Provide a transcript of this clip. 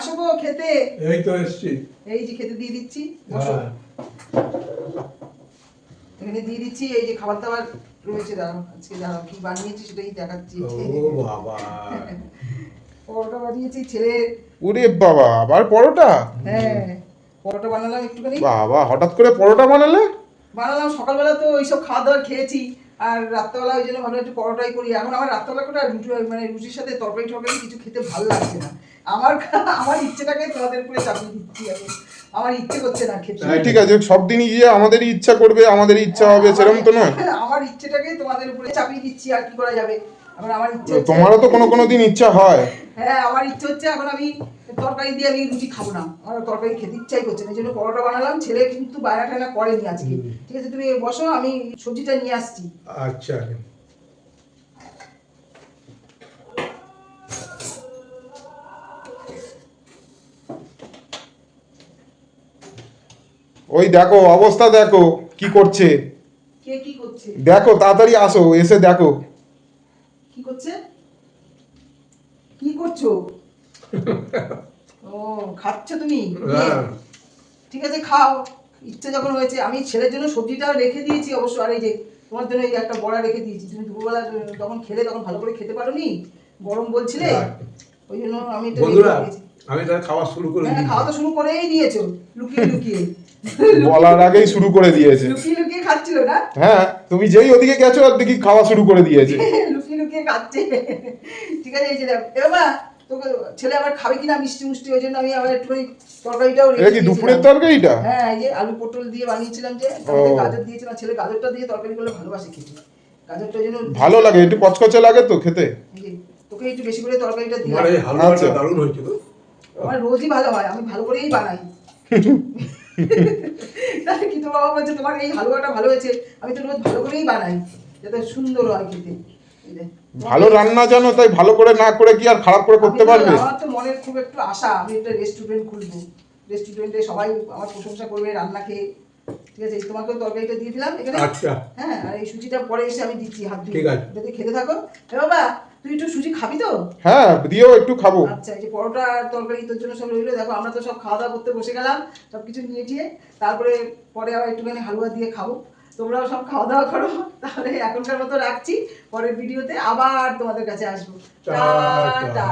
আসো গো খেতে। এই তো এসছি। এই যে খেতে দিয়ে দিচ্ছি, বসো। এখানে দিয়ে দিচ্ছি, এই যে খাবার দাবার রয়েছে, দাঁড়াও আজকে দাঁড়াও কি বানিয়েছি সেটাই দেখাচ্ছি। ও বাবা, পরোটা বানিয়েছি ছেলে। ওরে বাবা, আবার পরোটা? হ্যাঁ, পরোটা বানালাম একটুখানি। বাবা, হঠাৎ করে পরোটা বানালে? বানালাম, সকালবেলা তো ওইসব খাওয়া দাওয়া খেয়েছি, আর রাত্রেবেলা ওই জন্য ভাবলাম একটু পরোটাই করি। এখন আমার রাত্রেবেলা করে রুটি, মানে রুটির সাথে তরকারি টরকারি কিছু খেতে ভালো লাগছে না। আমার ইচ্ছেটাকে তোমাদের উপরে চাপিয়ে দিচ্ছি এখন। আমার ইচ্ছে করছে না খেতে। ঠিক আছে, সব দিনই গিয়ে আমাদেরই ইচ্ছা করবে, আমাদেরই ইচ্ছা হবে, সেরকম তো নয়। আমার ইচ্ছেটাকে তোমাদের উপরে চাপিয়ে দিচ্ছি, আর কি করা যাবে। এখন আমার ইচ্ছে, তোমারও তো কোনো দিন ইচ্ছা হয়। হ্যাঁ আমার ইচ্ছে হচ্ছে এখন আমি তরকারি দিয়ে আমি রুটি খাবো না, আমার তরকারি খেতে ইচ্ছাই করছে না, এই জন্য পরোটা বানালাম। ছেলে কিন্তু বায়না টায়না করেনি আজকে। ঠিক আছে, তুমি বসো, আমি সবজিটা নিয়ে আসছি। আচ্ছা। ওই দেখো অবস্থা, দেখো কি করছে। কে কি করছে? দেখো, তাড়াতাড়ি আসো, এসে দেখো কি করছে? কি করছো? ও, খাচ্ছ তুমি? ঠিক আছে, খাও, ইচ্ছে যখন হয়েছে। আমি ছেলের জন্য সবজিটাও রেখে দিয়েছি অবশ্য, আর এই যে তোমার জন্য এই একটা বড়া রেখে দিয়েছি। তুমি দুপুরবেলা তখন খেলে, তখন ভালো করে খেতে পারোনি, গরম বলছিলে, ওই জন্য আমি এটা বন্ধুরা, রেখে দিয়েছি। আমি তাহলে খাওয়া শুরু করে হ্যাঁ, দিই। খাওয়া তো শুরু করেই দিয়েছো, লুকিয়ে লুকিয়ে। বলার আগেই শুরু করে দিয়েছে। লুকিয়ে লুকিয়ে খাচ্ছিল না? হ্যাঁ, তুমি যেই ওদিকে গেছো আর দেখি খাওয়া শুরু করে দিয়েছে। লুকিয়ে লুকিয়ে খাচ্ছে। ঠিক আছে, এই যে দেখো এ বাবা, তোকে ছেলে আবার খাবে কিনা মিষ্টি মুষ্টি, ওই জন্য আমি আবার একটুখানি তরকারিটাও রেখে এটা কি দিয়েছিলাম। দুপুরের তরকারিটা? হ্যাঁ, এই যে আলু পটল দিয়ে বানিয়েছিলাম, যে তাতে গাজর দিয়েছিলাম। ছেলে গাজরটা দিয়ে তরকারি করলে ভালোবাসে খেতে, গাজরটা যেন ভালো লাগে, একটু কচকচে লাগে তো খেতে। এই যে তোকে একটু বেশি করে তরকারিটা দিলাম। তোমার এই হালুয়াটা আচ্ছা। দারুণ হয়েছে তো। আমার রোজই ভালো হয়, আমি ভালো করেই বানাই। তাহলে কি তোমার বাবা বলছে তোমার এই হালুয়াটা ভালো হয়েছে? আমি তো রোজ ভালো করেই বানাই, যাতে সুন্দর হয় খেতে। এই যে, ভালো রান্না জানো, তাই ভালো করে না করে কি আর খারাপ করে করতে পারবে? আমার তো মনের খুব একটু আশা, আমি একটা রেস্টুরেন্ট খুলবো। রেস্টুরেন্টে সবাই আমার প্রশংসা করবে রান্না খেয়ে। ঠিক আছে, তোমাকেও তরকারিটা দিয়ে দিলাম এখানে। আচ্ছা। হ্যাঁ, আর এই সুজিটা পরে এসে আমি দিচ্ছি হাত দিয়ে। ঠিক আছে। যাতে খেতে থাকো। এ বাবা, তুই একটু সুজি খাবি তো? হ্যাঁ, দিও, একটু খাবো। আচ্ছা, এই যে পরোটা আর তরকারি তোর জন্য সব রইলো। দেখো আমরা তো সব খাওয়া দাওয়া করতে বসে গেলাম, সব কিছু নিয়ে টিয়ে, তারপরে পরে আবার একটুখানি হালুয়া দিয়ে খাবো। তোমরাও সব খাওয়া দাওয়া করো। তাহলে এখনকার মতো রাখছি, পরের ভিডিওতে আবার তোমাদের কাছে আসবো। টাটা। টাটা।